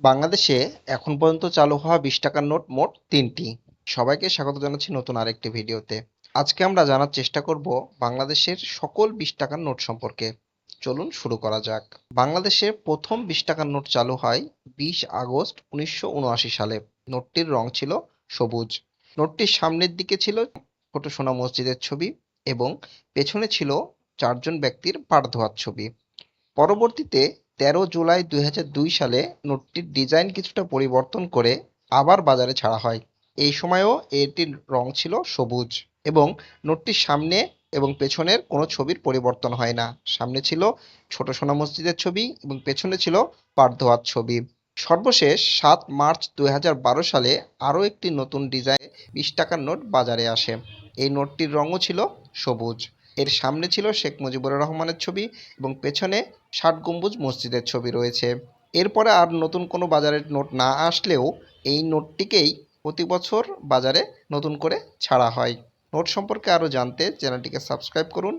বাংলাদেশে এখন পর্যন্ত চালু হওয়া ২০ টাকার নোট মোট ৩টি। সবাইকে স্বাগত জানাচ্ছি নতুন আরেকটি ভিডিওতে। আজকে আমরা জানার চেষ্টা করব বাংলাদেশের সকল ২০ টাকার নোট সম্পর্কে। চলুন শুরু করা যাক। বাংলাদেশে প্রথম ২০ টাকার নোট চালু হয় ২০ আগস্ট ১৯৭৯ সালে। নোটটির রং ছিল সবুজ। নোটটির সামনের দিকে ছিল ছোট সোনা মসজিদের ছবি এবং পেছনে ছিল ৪ জন ব্যক্তির পাড় ধোয়ার ছবি। পরবর্তীতে ১৩ জুলাই ২০০২ সালে নোটটির ডিজাইন কিছুটা পরিবর্তন করে আবার বাজারে ছাড়া হয়। এই সময়েও এটির রং ছিল সবুজ এবং নোটটির সামনে এবং পেছনের কোনো ছবির পরিবর্তন হয় না। সামনে ছিল ছোট সোনা মসজিদের ছবি এবং পেছনে ছিল পাড় ধোয়ার ছবি। সর্বশেষ ৭ মার্চ ২০১২ সালে আরও একটি নতুন ডিজাইন ২০ টাকার নোট বাজারে আসে। এই নোটটির রঙও ছিল সবুজ। এর সামনে ছিল শেখ মুজিবুর রহমানের ছবি এবং পেছনে ৬০ গম্বুজ মসজিদের ছবি রয়েছে। এরপরে আর নতুন কোনো বাজারের নোট না আসলেও এই নোটটিকেই প্রতি বছর বাজারে নতুন করে ছাড়া হয়। নোট সম্পর্কে আরও জানতে চ্যানেলটিকে সাবস্ক্রাইব করুন